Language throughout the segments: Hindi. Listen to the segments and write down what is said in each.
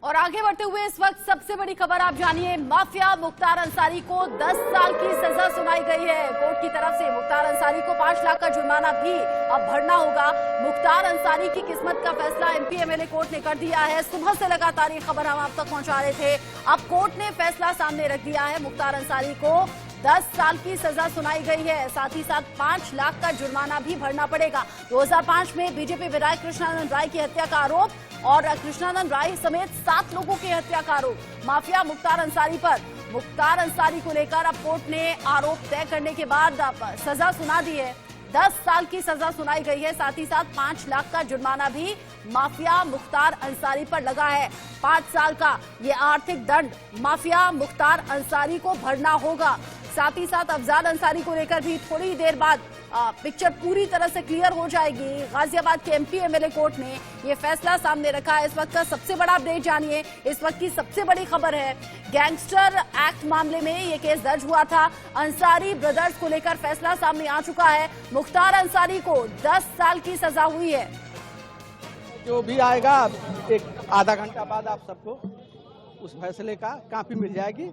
और आगे बढ़ते हुए इस वक्त सबसे बड़ी खबर आप जानिए। माफिया मुख्तार अंसारी को 10 साल की सजा सुनाई गई है। कोर्ट की तरफ से मुख्तार अंसारी को 5 लाख का जुर्माना भी अब भरना होगा। मुख्तार अंसारी की किस्मत का फैसला एमपी एमएलए कोर्ट ने कर दिया है। सुबह से लगातार ये खबर हम आप तक पहुंचा रहे थे। अब कोर्ट ने फैसला सामने रख दिया है। मुख्तार अंसारी को 10 साल की सजा सुनाई गई है। साथ ही साथ 5 लाख का जुर्माना भी भरना पड़ेगा। 2005 में बीजेपी विधायक कृष्णानंद राय की हत्या का आरोप और कृष्णानंद राय समेत 7 लोगों की हत्या का आरोप माफिया मुख्तार अंसारी पर। मुख्तार अंसारी को लेकर अब कोर्ट ने आरोप तय करने के बाद सजा सुना दी है। 10 साल की सजा सुनाई गई है। साथ ही साथ 5 लाख का जुर्माना भी माफिया मुख्तार अंसारी पर लगा है। 5 साल का ये आर्थिक दंड माफिया मुख्तार अंसारी को भरना होगा। साथ ही साथ अफजाल अंसारी को लेकर भी थोड़ी देर बाद पिक्चर पूरी तरह से क्लियर हो जाएगी। गाजियाबाद के एमपी एमएलए कोर्ट ने ये फैसला सामने रखा है। इस वक्त का सबसे बड़ा अपडेट जानिए। इस वक्त की सबसे बड़ी खबर है, गैंगस्टर एक्ट मामले में ये केस दर्ज हुआ था। अंसारी ब्रदर्स को लेकर फैसला सामने आ चुका है। मुख्तार अंसारी को 10 साल की सजा हुई है। जो भी आएगा एक आधा घंटा बाद आप सबको उस फैसले का कॉपी मिल जाएगी।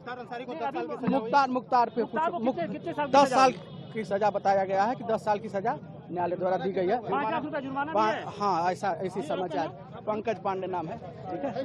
मुख्तार पे 10 साल की सजा बताया गया है कि 10 साल की सजा न्यायालय द्वारा दी गई है। 5 लाख रुपया जुर्माना भी है। हाँ, ऐसी समाचार। पंकज पांडे नाम है। ठीक है।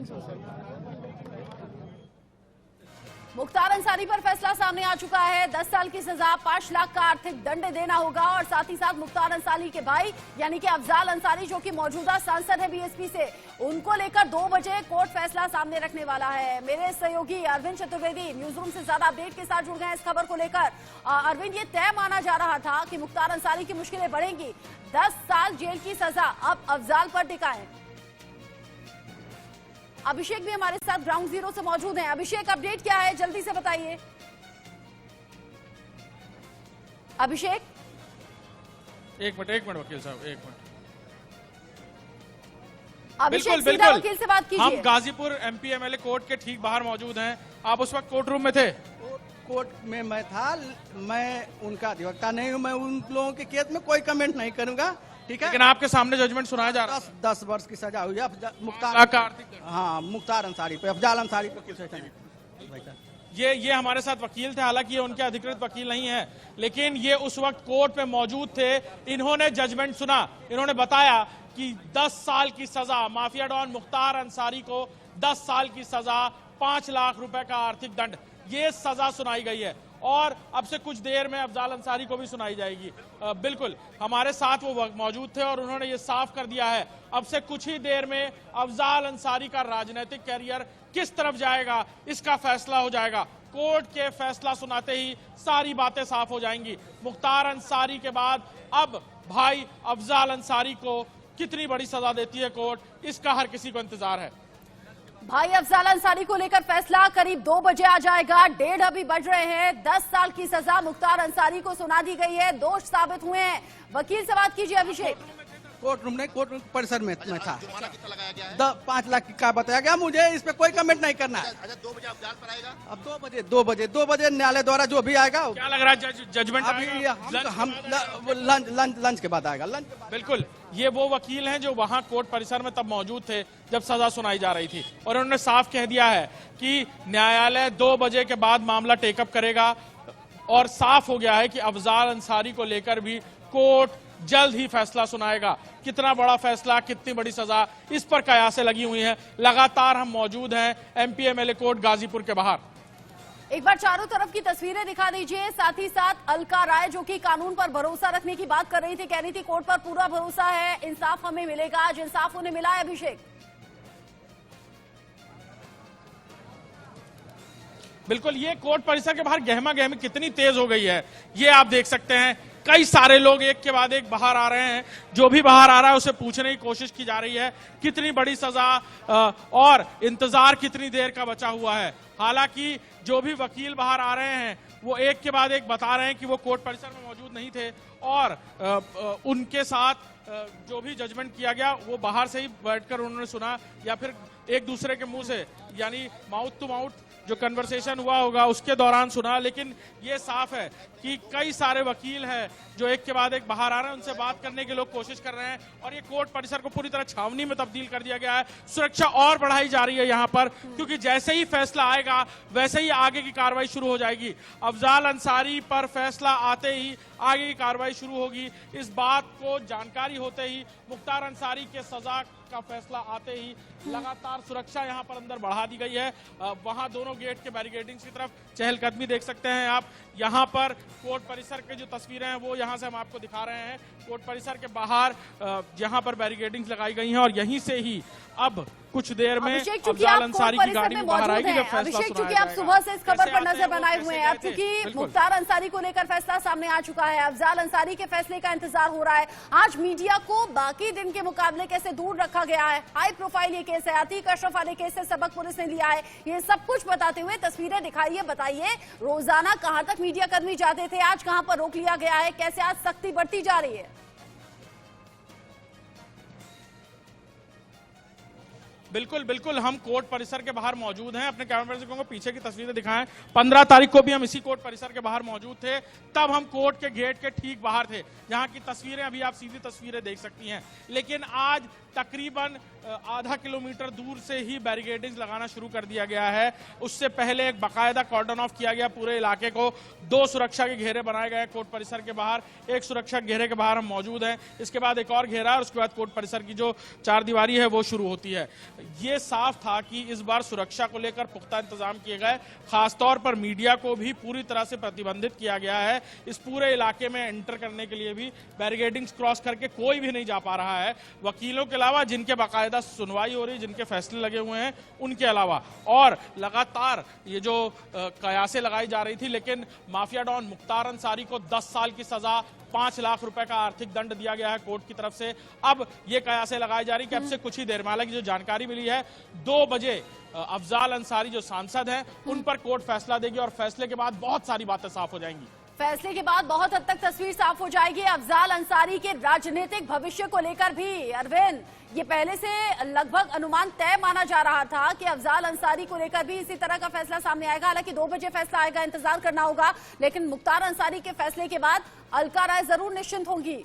मुख्तार अंसारी पर फैसला सामने आ चुका है। 10 साल की सजा, 5 लाख का आर्थिक दंड देना होगा। और साथ ही साथ मुख्तार अंसारी के भाई यानी कि अफजाल अंसारी जो कि मौजूदा सांसद है बीएसपी से, उनको लेकर 2 बजे कोर्ट फैसला सामने रखने वाला है। मेरे सहयोगी अरविंद चतुर्वेदी न्यूज रूम से ज्यादा अपडेट के साथ जुड़ गए इस खबर को लेकर। अरविंद, ये तय माना जा रहा था कि मुख्तार अंसारी की मुश्किलें बढ़ेंगी। 10 साल जेल की सजा अब अफजाल पर टिकाए। अभिषेक भी हमारे साथ ग्राउंड जीरो से मौजूद हैं। अभिषेक, अपडेट क्या है, जल्दी से बताइए। अभिषेक, एक मिनट वकील साहब, एक मिनट। अभिषेक, बिल्कुल वकील से बात कीजिए। हम गाजीपुर एमपी एमएलए कोर्ट के ठीक बाहर मौजूद हैं। आप उस वक्त कोर्ट रूम में थे? कोर्ट में मैं था। मैं उनका अधिवक्ता नहीं हूँ। मैं उन लोगों के केस में कोई कमेंट नहीं करूंगा। ठीक है, लेकिन आपके सामने जजमेंट सुनाया जा रहा है। 10 वर्ष की सजा हुई है मुख्तार अंसारी पे। अफजाल अंसारी पे कुछ ऐसा नहीं। ये हमारे साथ वकील थे, हालांकि ये उनके अधिकृत वकील नहीं है, लेकिन ये उस वक्त कोर्ट में मौजूद थे। इन्होंने जजमेंट सुना। इन्होंने बताया कि 10 साल की सजा माफिया डॉन मुख्तार अंसारी को, 10 साल की सजा, 5 लाख रुपए का आर्थिक दंड, ये सजा सुनाई गई है। और अब से कुछ देर में अफजाल अंसारी को भी सुनाई जाएगी। बिल्कुल हमारे साथ वो मौजूद थे और उन्होंने ये साफ कर दिया है अब से कुछ ही देर में अफजाल अंसारी का राजनीतिक कैरियर किस तरफ जाएगा इसका फैसला हो जाएगा। कोर्ट के फैसला सुनाते ही सारी बातें साफ हो जाएंगी। मुख्तार अंसारी के बाद अब भाई अफजाल अंसारी को कितनी बड़ी सजा देती है कोर्ट, इसका हर किसी को इंतजार है। भाई अफजाल अंसारी को लेकर फैसला करीब 2 बजे आ जाएगा। 1:30 अभी बज रहे हैं। 10 साल की सजा मुख्तार अंसारी को सुना दी गई है। दोष साबित हुए हैं। वकील से बात कीजिए अभिषेक। कोर्ट रूम परिसर में मैं था। 5 लाख का बताया गया। मुझे इस पे कोई कमेंट नहीं करना है। 2 बजे अफजाल पर आएगा। अब 2 बजे न्यायालय द्वारा जो भी आएगा। क्या लग रहा है जजमेंट हम लंच के बाद आएगा। बिल्कुल, ये वो वकील हैं जो वहां कोर्ट परिसर में तब मौजूद थे जब सजा सुनाई जा रही थी, और उन्होंने साफ कह दिया है कि न्यायालय 2 बजे के बाद मामला टेकअप करेगा। और साफ हो गया है कि अफजाल अंसारी को लेकर भी कोर्ट जल्द ही फैसला सुनाएगा। कितना बड़ा फैसला, कितनी बड़ी सजा, इस पर कयासें लगी हुई हैं। लगातार हम मौजूद हैं एमपी एमएलए कोर्ट गाजीपुर के बाहर। एक बार चारों तरफ की तस्वीरें दिखा दीजिए। साथ ही साथ अलका राय जो कि कानून पर भरोसा रखने की बात कर रही थी, कह रही थी कोर्ट पर पूरा भरोसा है, इंसाफ हमें मिलेगा। आज इंसाफ उन्हें मिला है। अभिषेक, बिल्कुल, ये कोर्ट परिसर के बाहर गहमा गहमी कितनी तेज हो गई है, ये आप देख सकते हैं। कई सारे लोग एक के बाद एक बाहर आ रहे हैं। जो भी बाहर आ रहा है उसे पूछने की कोशिश की जा रही है कितनी बड़ी सजा और इंतजार कितनी देर का बचा हुआ है। हालांकि जो भी वकील बाहर आ रहे हैं वो एक के बाद एक बता रहे हैं कि वो कोर्ट परिसर में मौजूद नहीं थे और उनके साथ जो भी जजमेंट किया गया वो बाहर से ही बैठकर उन्होंने सुना या फिर एक दूसरे के मुंह से यानी माउथ टू माउथ जो कन्वर्सेशन हुआ होगा उसके दौरान सुना, लेकिन ये साफ है कि कई सारे वकील हैं जो एक के बाद एक बाहर आ रहे हैं, उनसे बात करने की लोग कोशिश कर रहे हैं और ये कोर्ट परिसर को पूरी तरह छावनी में तब्दील कर दिया गया है। सुरक्षा और बढ़ाई जा रही है यहाँ पर, क्योंकि जैसे ही फैसला आएगा वैसे ही आगे की कार्रवाई शुरू हो जाएगी। अफजाल अंसारी पर फैसला आते ही आगे की कार्रवाई शुरू होगी। इस बात को जानकारी होते ही, मुख्तार अंसारी के सजा का फैसला आते ही लगातार सुरक्षा यहां पर अंदर बढ़ा दी गई है। वहां दोनों गेट के बैरिकेडिंग्स की तरफ चहलकदमी देख सकते हैं आप। यहां पर कोर्ट परिसर के जो तस्वीरें हैं वो यहां से हम आपको दिखा रहे हैं। कोर्ट परिसर के बाहर यहां पर बैरिकेडिंग्स लगाई गई हैं और यहीं से ही अब कुछ देर में अफजाल अंसारी की गाड़ी में बाहर आएगी जब फैसला अभिषेक, चूंकि आप सुबह से इस खबर पर नजर बनाए हुए हैं, अब चूंकि मुख्तार अंसारी को लेकर फैसला सामने आ चुका है, अफजाल अंसारी के फैसले का इंतजार हो रहा है। आज मीडिया को बाकी दिन के मुकाबले कैसे दूर रखा गया है, हाई प्रोफाइल ये केस है, अतीक अशरफ वाले केस से सबक पुलिस ने लिया है, ये सब कुछ बताते हुए तस्वीरें दिखाइए, बताइए रोजाना कहां तक मीडिया कर्मी जाते थे, आज कहां पर रोक लिया गया है, कैसे आज सख्ती बढ़ती जा रही है। बिल्कुल बिल्कुल, हम कोर्ट परिसर के बाहर मौजूद हैं। अपने कैमरा पर्सन को पीछे की तस्वीरें दिखाएं। 15 तारीख को भी हम इसी कोर्ट परिसर के बाहर मौजूद थे, तब हम कोर्ट के गेट के ठीक बाहर थे, जहां की तस्वीरें अभी आप सीधी तस्वीरें देख सकती हैं। लेकिन आज तकरीबन आधा किलोमीटर दूर से ही बैरिकेडिंग लगाना शुरू कर दिया गया है। उससे पहले एक बाकायदा कॉर्डन ऑफ किया गया पूरे इलाके को। 2 सुरक्षा के घेरे बनाए गए कोर्ट परिसर के बाहर, एक सुरक्षा घेरे के बाहर हम मौजूद हैं, इसके बाद एक और घेरा और उसके बाद कोर्ट परिसर की जो चारदीवारी है वो शुरू होती है। ये साफ था कि इस बार सुरक्षा को लेकर पुख्ता इंतजाम किए गए, खासतौर पर मीडिया को भी पूरी तरह से प्रतिबंधित किया गया है। इस पूरे इलाके में एंटर करने के लिए भी बैरिकेडिंग्स क्रॉस करके कोई भी नहीं जा पा रहा है, वकीलों के अलावा जिनके बाकायदा सुनवाई हो रही, जिनके फैसले लगे हुए हैं उनके अलावा। और लगातार ये जो कयासें लगाई जा रही थी, लेकिन माफिया डॉन मुख्तार अंसारी को 10 साल की सजा, 5 लाख रुपए का आर्थिक दंड दिया गया है कोर्ट की तरफ से। अब ये कयासें लगाई जा रही कि अब से कुछ ही देर में, हालांकि जो जानकारी मिली है 2 बजे अफजाल अंसारी जो सांसद हैं उन पर कोर्ट फैसला देगी और फैसले के बाद बहुत सारी बातें साफ हो जाएंगी। फैसले के बाद बहुत हद तक तस्वीर साफ हो जाएगी अफजाल अंसारी के राजनीतिक भविष्य को लेकर भी। अरविंद, ये पहले से लगभग अनुमान तय माना जा रहा था कि अफजाल अंसारी को लेकर भी इसी तरह का फैसला सामने आएगा। हालांकि 2 बजे फैसला आएगा, इंतजार करना होगा, लेकिन मुख्तार अंसारी के फैसले के बाद अलका राय जरूर निश्चिंत होंगी।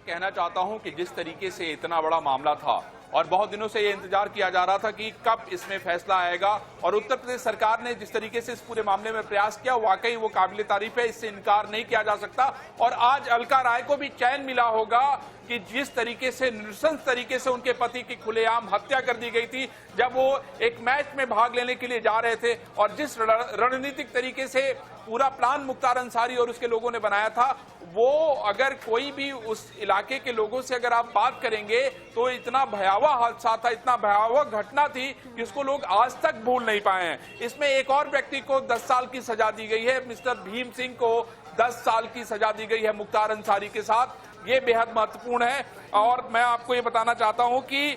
कहना चाहता हूं कि जिस तरीके से इतना बड़ा मामला था और बहुत दिनों से ये इंतजार किया जा रहा था कि कब इसमें फैसला आएगा, और उत्तर प्रदेश सरकार ने जिस तरीके से इस पूरे मामले में प्रयास किया वाकई वो काबिल तारीफ है, इससे इनकार नहीं किया जा सकता। और आज अलका राय को भी चैन मिला होगा कि जिस तरीके से नृशंस तरीके से उनके पति की खुलेआम हत्या कर दी गई थी जब वो एक मैच में भाग लेने के लिए जा रहे थे, और जिस रणनीतिक तरीके से पूरा प्लान मुख्तार अंसारी और उसके लोगों ने बनाया था, वो अगर कोई भी उस इलाके के लोगों से अगर आप बात करेंगे तो इतना भयावह हादसा था, इतना भयावह घटना थी कि उसको लोग आज तक भूल नहीं पाए हैं। इसमें एक और व्यक्ति को 10 साल की सजा दी गई है, मिस्टर भीम सिंह को 10 साल की सजा दी गई है मुख्तार अंसारी के साथ। ये बेहद महत्वपूर्ण है। और मैं आपको ये बताना चाहता हूं कि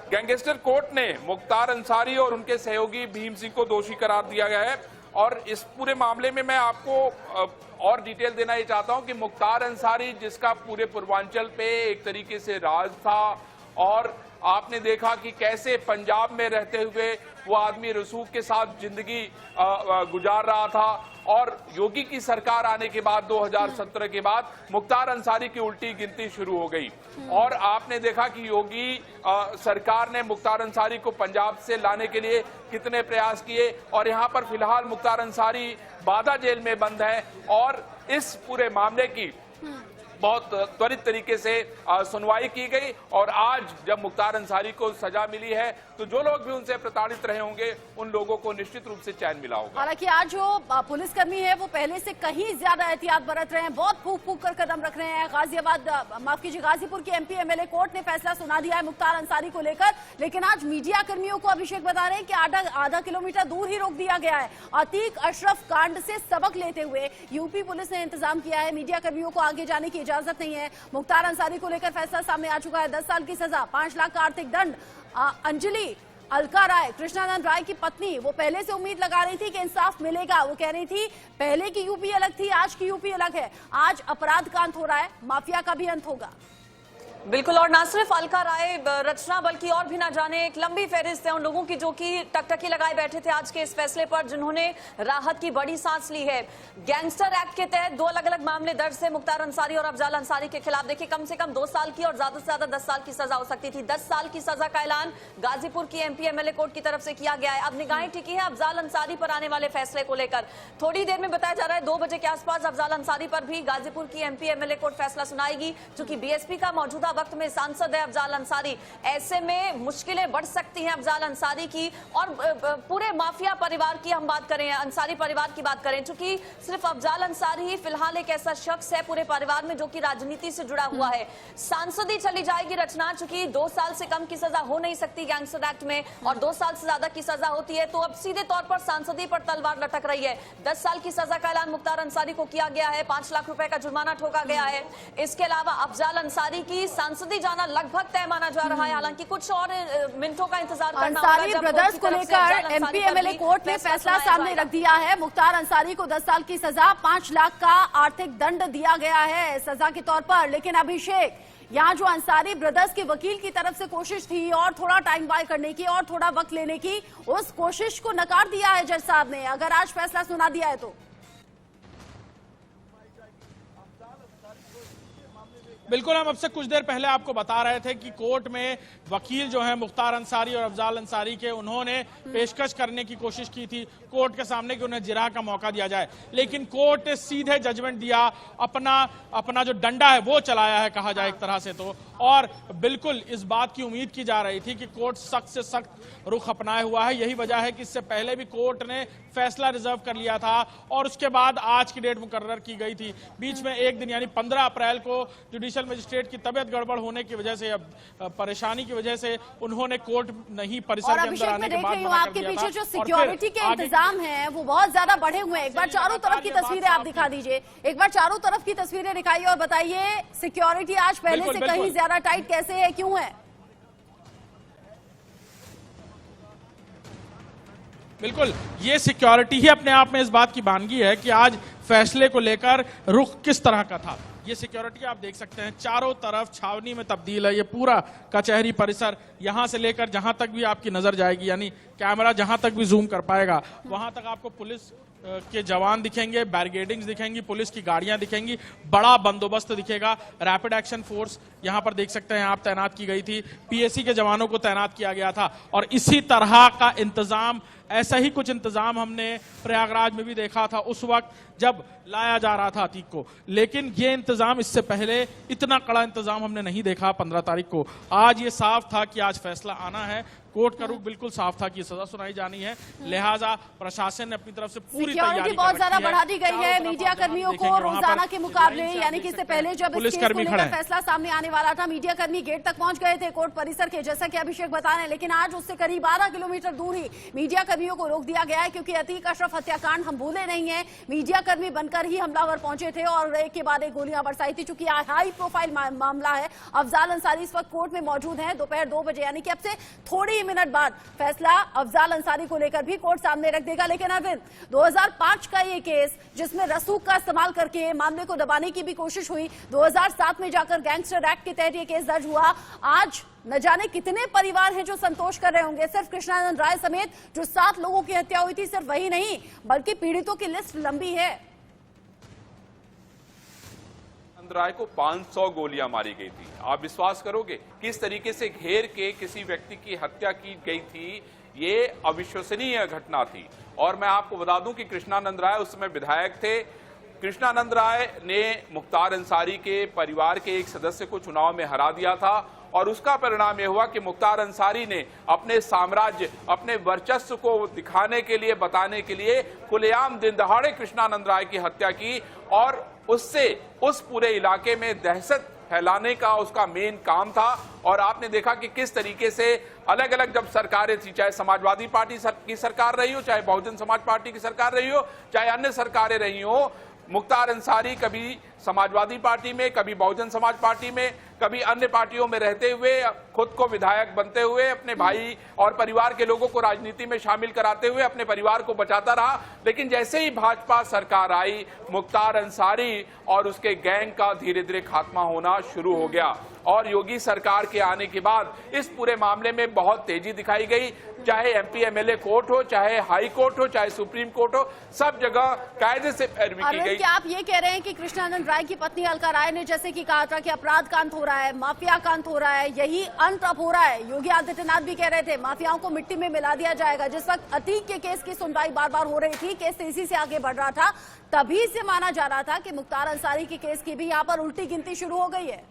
गैंगस्टर कोर्ट ने मुख्तार अंसारी और उनके सहयोगी भीम सिंह को दोषी करार दिया गया है। और इस पूरे मामले में मैं आपको और डिटेल देना ये चाहता हूं कि मुख्तार अंसारी, जिसका पूरे पूर्वांचल पे एक तरीके से राज था, और आपने देखा कि कैसे पंजाब में रहते हुए वो आदमी रसूख के साथ जिंदगी गुजार रहा था, और योगी की सरकार आने के बाद 2017 के बाद मुख्तार अंसारी की उल्टी गिनती शुरू हो गई। और आपने देखा कि योगी सरकार ने मुख्तार अंसारी को पंजाब से लाने के लिए कितने प्रयास किए, और यहाँ पर फिलहाल मुख्तार अंसारी बादा जेल में बंद है। और इस पूरे मामले की बहुत त्वरित तरीके से सुनवाई की गई, और आज जब मुख्तार अंसारी को सजा मिली है तो जो लोग भी उनसे प्रताड़ित रहे होंगे उन लोगों को निश्चित रूप से चैन मिला होगा। हालांकि आज जो पुलिसकर्मी है वो पहले से कहीं ज्यादा एहतियात बरत रहे हैं, बहुत फूंक फूंक कर कदम रख रहे हैं। गाजीपुर की MP MLA कोर्ट ने फैसला सुना दिया है मुख्तार अंसारी को लेकर, लेकिन आज मीडिया कर्मियों को अभिषेक बता रहे हैं कि आधा किलोमीटर दूर ही रोक दिया गया है। अतीक अशरफ कांड से सबक लेते हुए यूपी पुलिस ने इंतजाम किया है, मीडिया कर्मियों को आगे जाने की इजाजत नहीं है। मुख्तार अंसारी को लेकर फैसला सामने आ चुका है, 10 साल की सजा, 5 लाख का आर्थिक दंड। अंजलि अलका राय, कृष्णानंद राय की पत्नी, वो पहले से उम्मीद लगा रही थी कि इंसाफ मिलेगा। वो कह रही थी पहले की यूपी अलग थी, आज की यूपी अलग है। आज अपराध का अंत हो रहा है, माफिया का भी अंत होगा। बिल्कुल, और ना सिर्फ अलका राय, रचना, बल्कि और भी ना जाने एक लंबी फहरिस्त है उन लोगों की जो कि टकटकी लगाए बैठे थे आज के इस फैसले पर, जिन्होंने राहत की बड़ी सांस ली है। गैंगस्टर एक्ट के तहत 2 अलग-अलग मामले दर्ज थे मुख्तार अंसारी और अफजाल अंसारी के खिलाफ। देखिए, कम से कम 2 साल की और ज्यादा से ज्यादा 10 साल की सजा हो सकती थी। 10 साल की सजा का ऐलान गाजीपुर की एमपी एमएलए कोर्ट की तरफ से किया गया है। अब निगाहें टिकी है अफजाल अंसारी पर आने वाले फैसले को लेकर। थोड़ी देर में बताया जा रहा है 2 बजे के आसपास अफजाल अंसारी पर भी गाजीपुर की एमपी एमएलए कोर्ट फैसला सुनाएगी। चूंकि बीएसपी का मौजूदा वक्त में सांसद है अफजाल अंसारी, ऐसे में मुश्किलें बढ़ सकती हैं अफजाल अंसारी की और पूरे माफिया परिवार की हम बात करें, अंसारी परिवार की बात करें, चूंकि सिर्फ अफजाल अंसारी ही फिलहाल एक ऐसा शख्स है पूरे परिवार में जो कि राजनीति से जुड़ा हुआ है। सांसदी चली जाएगी रचना, चूंकि 2 साल से कम की सजा हो नहीं सकती गैंगस्टर एक्ट में और 2 साल से ज्यादा की सजा होती है, तो अब सीधे तौर पर सांसदी पर तलवार लटक रही है। 10 साल की सजा का ऐलान मुख्तार अंसारी को किया गया है, 5 लाख रुपए का जुर्माना ठोका गया है। इसके अलावा अफजाल अंसारी की सांसदी जाना लगभग तय माना जा रहा है, हालांकि कुछ और मिनटों का इंतजार करना होगा। अंसारी ब्रदर्स को लेकर एमपी एमएलए कोर्ट ने फैसला सामने रख दिया है। मुख्तार अंसारी को 10 साल की सजा, 5 लाख का आर्थिक दंड दिया गया है सजा के तौर पर। लेकिन अभिषेक, यहाँ जो अंसारी ब्रदर्स के वकील की तरफ से कोशिश थी और थोड़ा टाइम बाय करने की और थोड़ा वक्त लेने की, उस कोशिश को नकार दिया है जज साहब ने, अगर आज फैसला सुना दिया है तो। बिल्कुल, हम अब से कुछ देर पहले आपको बता रहे थे कि कोर्ट में वकील जो है मुख्तार अंसारी और अफजाल अंसारी के, उन्होंने पेशकश करने की कोशिश की थी कोर्ट के सामने कि उन्हें जिरह का मौका दिया जाए, लेकिन कोर्ट ने सीधे जजमेंट दिया, अपना जो डंडा है वो चलाया है कहा जाए एक तरह से तो। और बिल्कुल इस बात की उम्मीद की जा रही थी कि कोर्ट सख्त से सख्त रुख अपनाए हुआ है। यही वजह है कि इससे पहले भी कोर्ट ने फैसला रिजर्व कर लिया था और उसके बाद आज की डेट मुकर्रर की गई थी। बीच में एक दिन यानी 15 अप्रैल को जुडिशियल मजिस्ट्रेट की तबीयत गड़बड़ होने की वजह से, परेशानी की वजह से उन्होंने कोर्ट नहीं परिसर के अंदर आने के बाद आपके पीछे जो सिक्योरिटी के इंतजाम हैं वो बहुत ज्यादा बढ़े हुए हैं। एक बार चारों तरफ की तस्वीरें आप दिखा दीजिए, एक बार चारों तरफ की तस्वीरें दिखाइए और बताइए सिक्योरिटी आज पहले से कहीं ज्यादा टाइट कैसे है, क्यों है? बिल्कुल, ये सिक्योरिटी ही अपने आप में इस बात की बानगी है कि आज फैसले को लेकर रुख किस तरह का था। ये सिक्योरिटी आप देख सकते हैं, चारों तरफ छावनी में तब्दील है। ये पूरा कचहरी परिसर, यहां से लेकर जहां तक भी आपकी नजर जाएगी, यानी कैमरा जहां तक भी जूम कर पाएगा वहां तक आपको पुलिस के जवान दिखेंगे, बैरिकेडिंग्स दिखेंगी, पुलिस की गाड़ियां दिखेंगी, बड़ा बंदोबस्त दिखेगा। रैपिड एक्शन फोर्स यहां पर देख सकते हैं आप तैनात की गई थी, पीएसी के जवानों को तैनात किया गया था और इसी तरह का इंतजाम, ऐसा ही कुछ इंतजाम हमने प्रयागराज में भी देखा था उस वक्त जब लाया जा रहा था अतीक को। लेकिन ये इंतजाम, इससे पहले इतना कड़ा इंतजाम हमने नहीं देखा 15 तारीख को। आज ये साफ था कि आज फैसला आना है, कोर्ट का रुख बिल्कुल साफ था कि सजा सुनाई जानी है, लिहाजा प्रशासन ने अपनी तरफ से पूरी तैयारी बहुत ज्यादा बढ़ा दी गई है। मीडिया कर्मियों को रोजाना के मुकाबले, यानी कि इससे पहले जब पुलिसकर्मी फैसला सामने आने वाला था, मीडिया कर्मी गेट तक पहुंच गए थे कोर्ट परिसर के, जैसा कि अभिषेक बता रहे हैं। लेकिन आज उससे करीब 12 किलोमीटर दूर ही मीडिया कर्मियों को रोक दिया गया है, क्योंकि अतीक अशरफ हत्याकांड हम भूले नहीं है। मीडिया कर्मी बनकर ही हमलावर पहुंचे थे और एक के बाद एक गोलियां बरसाई थी। चूंकि हाई प्रोफाइल मामला है, अफजाल अंसारी इस वक्त कोर्ट में मौजूद है। दोपहर 2 बजे यानी कि अब से थोड़ी मिनट बाद फैसला अफजाल अंसारी को लेकर भी कोर्ट सामने रख देगा। लेकिन अरविंद, 2005 का ये केस जिसमें रसूख का इस्तेमाल करके मामले को दबाने की भी कोशिश हुई, 2007 में जाकर गैंगस्टर एक्ट के तहत ये केस दर्ज हुआ। आज न जाने कितने परिवार हैं जो संतोष कर रहे होंगे। सिर्फ कृष्णानंद राय समेत जो 7 लोगों की हत्या हुई थी, सिर्फ वही नहीं बल्कि पीड़ितों की लिस्ट लंबी है। राय को 500 गोलियां मारी गई थी। आप विश्वास करोगे किस तरीके से घेर के किसी व्यक्ति की हत्या की गई थी? ये अविश्वसनीय घटना थी। और मैं आपको बता दूं कि कृष्णानंद राय उस समय विधायक थे। कृष्णानंद राय ने मुख्तार अंसारी के परिवार के एक सदस्य को चुनाव में हरा दिया था और उसका परिणाम यह हुआ कि मुख्तार अंसारी ने अपने साम्राज्य, अपने वर्चस्व को दिखाने के लिए, बताने के लिए खुलेआम दिन दहाड़े कृष्णानंद राय की हत्या की और उससे उस पूरे इलाके में दहशत फैलाने का उसका मेन काम था। और आपने देखा कि किस तरीके से अलग अलग जब सरकारें थी, चाहे समाजवादी पार्टी की सरकार रही हो, चाहे बहुजन समाज पार्टी की सरकार रही हो, चाहे अन्य सरकारें रही हो, मुख्तार अंसारी कभी समाजवादी पार्टी में, कभी बहुजन समाज पार्टी में, कभी अन्य पार्टियों में रहते हुए, खुद को विधायक बनते हुए, अपने भाई और परिवार के लोगों को राजनीति में शामिल कराते हुए अपने परिवार को बचाता रहा। लेकिन जैसे ही भाजपा सरकार आई, मुख्तार अंसारी और उसके गैंग का धीरे धीरे खात्मा होना शुरू हो गया और योगी सरकार के आने के बाद इस पूरे मामले में बहुत तेजी दिखाई गई। चाहे एमपी एमएलए कोर्ट हो, चाहे हाई कोर्ट हो, चाहे सुप्रीम कोर्ट हो, सब जगह कायदे से पैरवी की गई। क्या आप ये कह रहे हैं कि कृष्णानंद राय की पत्नी अलका राय ने जैसे कि कहा था कि अपराध का अंत हो रहा है, माफिया का अंत हो रहा है, यही अंत अब हो रहा है? योगी आदित्यनाथ भी कह रहे थे माफियाओं को मिट्टी में मिला दिया जाएगा। जिस वक्त अतीक के केस की सुनवाई बार बार हो रही थी, केस तेजी से आगे बढ़ रहा था, तभी से माना जा रहा था कि मुख्तार अंसारी की केस की भी यहाँ पर उल्टी गिनती शुरू हो गई है।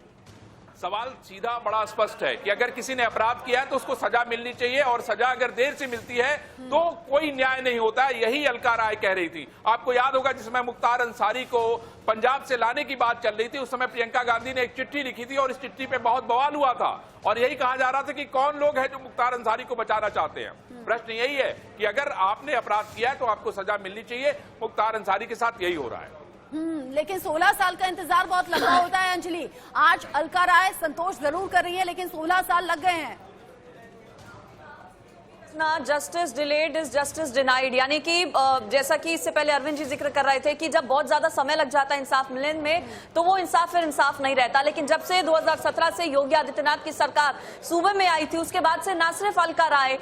सवाल सीधा बड़ा स्पष्ट है कि अगर किसी ने अपराध किया है तो उसको सजा मिलनी चाहिए, और सजा अगर देर से मिलती है तो कोई न्याय नहीं होता है। यही अलका राय कह रही थी। आपको याद होगा जिसमें मुख्तार अंसारी को पंजाब से लाने की बात चल रही थी, उस समय प्रियंका गांधी ने एक चिट्ठी लिखी थी और इस चिट्ठी पे बहुत बवाल हुआ था और यही कहा जा रहा था कि कौन लोग हैं जो मुख्तार अंसारी को बचाना चाहते हैं। प्रश्न यही है कि अगर आपने अपराध किया है तो आपको सजा मिलनी चाहिए। मुख्तार अंसारी के साथ यही हो रहा है। लेकिन 16 साल का इंतजार बहुत लंबा होता है अंजलि। आज अलका राय संतोष जरूर कर रही है, लेकिन 16 साल लग गए हैं। Justice delayed is justice denied, यानी कि जैसा कि इससे पहले अरविंद जी जिक्र कर रहे थे कि जब बहुत ज्यादा समय लग जाता है इंसाफ मिलने में तो वो इंसाफ फिर इंसाफ नहीं रहता। लेकिन जब से 2017 से योगी आदित्यनाथ की सरकार सूबे में आई थी, उसके बाद से ना सिर्फ अलका राय,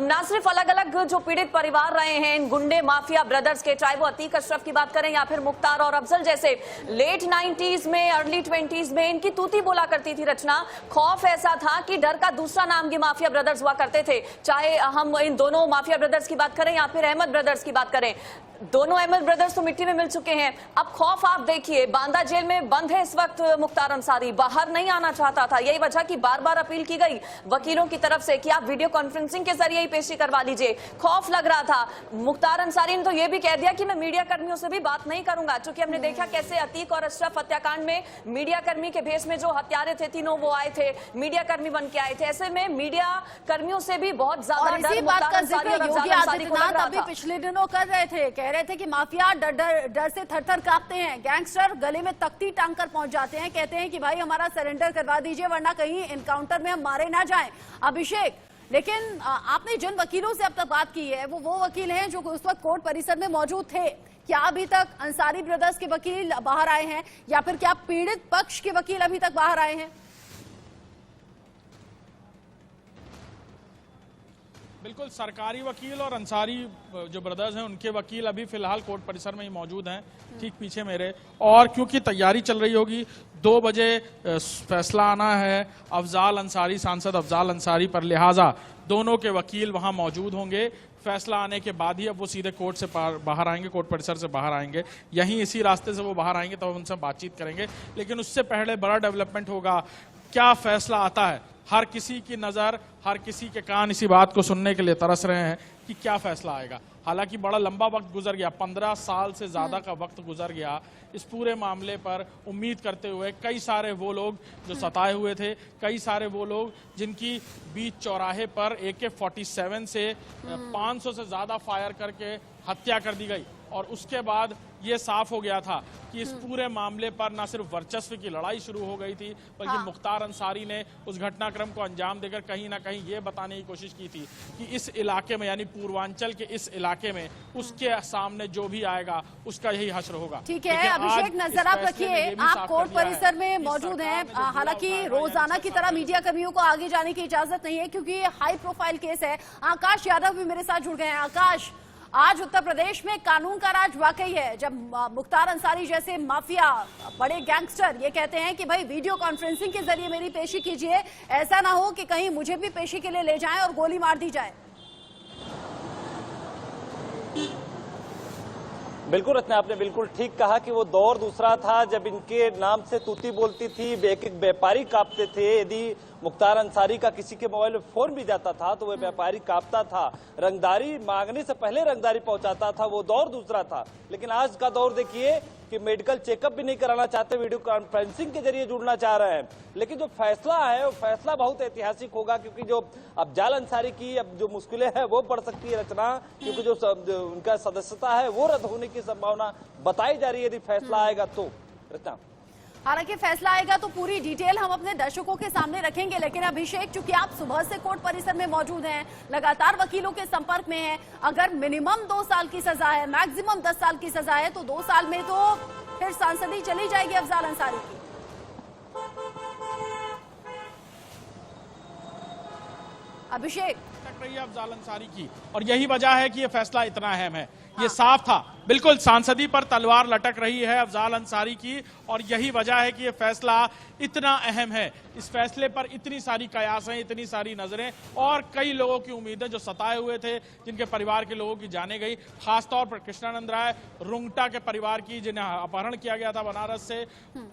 ना सिर्फ अलग अलग जो पीड़ित परिवार रहे हैं इन गुंडे माफिया ब्रदर्स के, चाहे वो अतीक अशरफ की बात करें या फिर मुख्तार और अफजल जैसे, लेट 90s में अर्ली 20s में इनकी तूती बोला करती थी रचना। खौफ ऐसा था कि डर का दूसरा नाम ये माफिया ब्रदर्स हुआ करते थे। चाहे हम इन दोनों माफिया ब्रदर्स की बात करें या फिर अहमद ब्रदर्स की बात करें, दोनों अहमद ब्रदर्स तो मिट्टी में मिल चुके हैं। अब खौफ आप देखिए, बांदा जेल में बंद है इस वक्त मुख्तार अंसारी, बाहर नहीं आना चाहता था। यही वजह की बार बार अपील की गई वकीलों की तरफ से कि आप वीडियो कॉन्फ्रेंसिंग के जरिए ही पेशी करवा लीजिए। खौफ लग रहा था। मुख्तार अंसारी ने तो यह भी कह दिया कि मैं मीडिया कर्मियों से भी बात नहीं करूंगा, क्योंकि हमने देखा कैसे अतीक और अशरफ हत्याकांड में मीडिया कर्मी के भेष में जो हत्यारे थे तीनों वो आए थे, मीडिया कर्मी बन के आए थे। ऐसे में मीडिया कर्मियों से भी बहुत ज्यादा डर मुख्तार अंसारी और योगी आदित्यनाथ अभी पिछले दिनों कर रहे थे, कह रहे थे कि माफिया डर से थर-थर कांपते हैं, गैंगस्टर गले में तख्ती टांग कर पहुंच जाते हैं, कहते हैं कि भाई हमारा सरेंडर करवा दीजिए वरना कहीं इनकाउंटर में हम मारे ना जाएं। अभिषेक, लेकिन आपने जिन वकीलों से अब तक बात की है वो वकील हैं जो उस वक्त कोर्ट परिसर में मौजूद थे। क्या अभी तक अंसारी ब्रदर्स के वकील बाहर आए हैं या फिर क्या पीड़ित पक्ष के वकील अभी तक बाहर आए हैं? बिल्कुल, सरकारी वकील और अंसारी जो ब्रदर्स हैं उनके वकील अभी फिलहाल कोर्ट परिसर में ही मौजूद हैं, ठीक पीछे मेरे। और क्योंकि तैयारी चल रही होगी, 2 बजे फैसला आना है अफजाल अंसारी, सांसद अफजाल अंसारी पर, लिहाजा दोनों के वकील वहां मौजूद होंगे। फैसला आने के बाद ही अब वो सीधे कोर्ट से बाहर आएंगे, कोर्ट परिसर से बाहर आएंगे, यहीं इसी रास्ते से वो बाहर आएंगे, तो उनसे बातचीत करेंगे। लेकिन उससे पहले बड़ा डेवलपमेंट होगा, क्या फैसला आता है। हर किसी की नज़र, हर किसी के कान इसी बात को सुनने के लिए तरस रहे हैं कि क्या फैसला आएगा। हालांकि बड़ा लंबा वक्त गुजर गया, 15 साल से ज़्यादा का वक्त गुजर गया इस पूरे मामले पर उम्मीद करते हुए। कई सारे वो लोग जो सताए हुए थे, कई सारे वो लोग जिनकी बीच चौराहे पर AK-47 से 500 से ज़्यादा फायर करके हत्या कर दी गई। और उसके बाद ये साफ हो गया था कि इस पूरे मामले पर न सिर्फ वर्चस्व की लड़ाई शुरू हो गई थी, बल्कि मुख्तार अंसारी ने उस घटनाक्रम को अंजाम देकर कहीं ना कहीं ये बताने की कोशिश की थी कि इस इलाके में, यानी पूर्वांचल के इस इलाके में, उसके सामने जो भी आएगा उसका यही हश्र होगा। ठीक है अभिषेक, नजर आप रखिए, आप कोर्ट परिसर में मौजूद हैं। हालांकि रोजाना की तरह मीडिया कर्मियों को आगे जाने की इजाजत नहीं है क्योंकि ये हाई प्रोफाइल केस है। आकाश यादव भी मेरे साथ जुड़ गए हैं। आकाश, आज उत्तर प्रदेश में कानून का राज वाकई है जब मुख्तार अंसारी जैसे माफिया, बड़े गैंगस्टर ये कहते हैं कि भाई वीडियो कॉन्फ्रेंसिंग के जरिए मेरी पेशी कीजिए, ऐसा ना हो कि कहीं मुझे भी पेशी के लिए ले जाएं और गोली मार दी जाए। बिल्कुल रत्ना, आपने बिल्कुल ठीक कहा कि वो दौर दूसरा था जब इनके नाम से तूती बोलती थी, एक एक व्यापारी कांपते थे। यदि मुख्तार अंसारी का किसी के मोबाइल में फोन भी जाता था तो वह व्यापारी कांपता था, रंगदारी मांगने से पहले रंगदारी पहुंचाता था। वो दौर दूसरा था। लेकिन आज का दौर देखिए कि मेडिकल चेकअप भी नहीं कराना चाहते, वीडियो कॉन्फ्रेंसिंग के जरिए जुड़ना चाह रहे हैं। लेकिन जो फैसला है वो फैसला बहुत ऐतिहासिक होगा, क्योंकि जो अफजाल अंसारी की अब जो मुश्किलें हैं वो बढ़ सकती है रचना, क्योंकि जो उनका सदस्यता है वो रद्द होने की संभावना बताई जा रही है यदि फैसला आएगा तो। रचना। हालांकि फैसला आएगा तो पूरी डिटेल हम अपने दर्शकों के सामने रखेंगे, लेकिन अभिषेक, चूंकि आप सुबह से कोर्ट परिसर में मौजूद हैं, लगातार वकीलों के संपर्क में हैं, अगर मिनिमम 2 साल की सजा है, मैक्सिमम 10 साल की सजा है, तो 2 साल में तो फिर सांसदी चली जाएगी अफजाल अंसारी की। अभिषेक, तक रही है अफजाल अंसारी की, और यही वजह है कि यह फैसला इतना अहम है। ये साफ था, बिल्कुल सांसदी पर तलवार लटक रही है अफजाल अंसारी की, और यही वजह है कि यह फैसला इतना अहम है। इस फैसले पर इतनी सारी कयासें, इतनी सारी नजरें और कई लोगों की उम्मीदें जो सताए हुए थे, जिनके परिवार के लोगों की जाने गई, खासतौर पर कृष्णानंद राय, रुंगटा के परिवार की, जिन्हें अपहरण किया गया था बनारस से,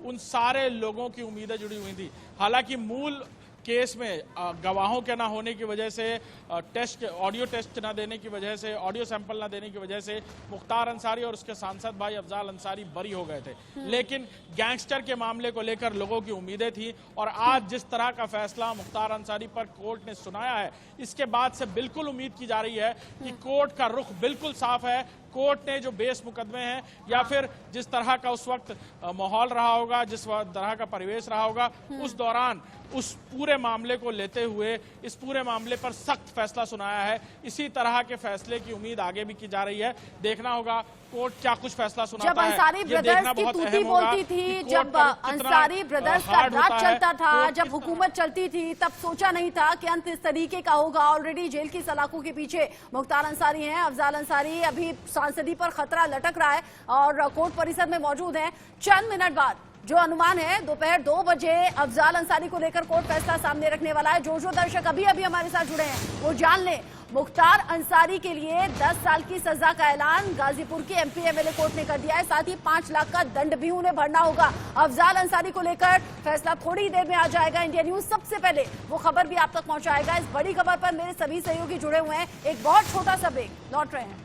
उन सारे लोगों की उम्मीदें जुड़ी हुई थी। हालांकि मूल केस में गवाहों के ना होने की वजह से, ऑडियो टेस्ट ना देने की वजह से, ऑडियो सैंपल ना देने की वजह से मुख्तार अंसारी और उसके सांसद भाई अफजाल अंसारी बरी हो गए थे। लेकिन गैंगस्टर के मामले को लेकर लोगों की उम्मीदें थी, और आज जिस तरह का फैसला मुख्तार अंसारी पर कोर्ट ने सुनाया है, इसके बाद से बिल्कुल उम्मीद की जा रही है कि कोर्ट का रुख बिल्कुल साफ है। कोर्ट ने जो बेस मुकदमे हैं, या फिर जिस तरह का उस वक्त माहौल रहा होगा, जिस तरह का परिवेश रहा होगा, उस दौरान उस पूरे मामले को लेते हुए इस पूरे मामले पर सख्त फैसला सुनाया है। इसी तरह के फैसले की उम्मीद आगे भी की जा रही है। देखना होगा कोर्ट क्या कुछ फैसला सुनाता है। जब अंसारी ब्रदर्स की तूती बोलती थी, जब अंसारी ब्रदर्स का राज चलता था, जब हुकूमत चलती थी, तब सोचा नहीं था कि अंत इस तरीके का होगा। ऑलरेडी जेल की सलाखों के पीछे मुख्तार अंसारी हैं। अफजाल अंसारी अभी सांसदी पर खतरा लटक रहा है और कोर्ट परिसर में मौजूद हैं। चंद मिनट बाद, जो अनुमान है, दोपहर 2 बजे अफजाल अंसारी को लेकर कोर्ट फैसला सामने रखने वाला है। जो दर्शक अभी अभी हमारे साथ जुड़े हैं वो जान लें, मुख्तार अंसारी के लिए 10 साल की सजा का ऐलान गाजीपुर की एमपी एमएलए कोर्ट ने कर दिया है। साथ ही 5 लाख का दंड भी उन्हें भरना होगा। अफजाल अंसारी को लेकर फैसला थोड़ी देर में आ जाएगा। इंडिया न्यूज सबसे पहले वो खबर भी आप तक पहुंचाएगा। इस बड़ी खबर पर मेरे सभी सहयोगी जुड़े हुए हैं। एक बहुत छोटा सा ब्रेक, लौट रहे हैं।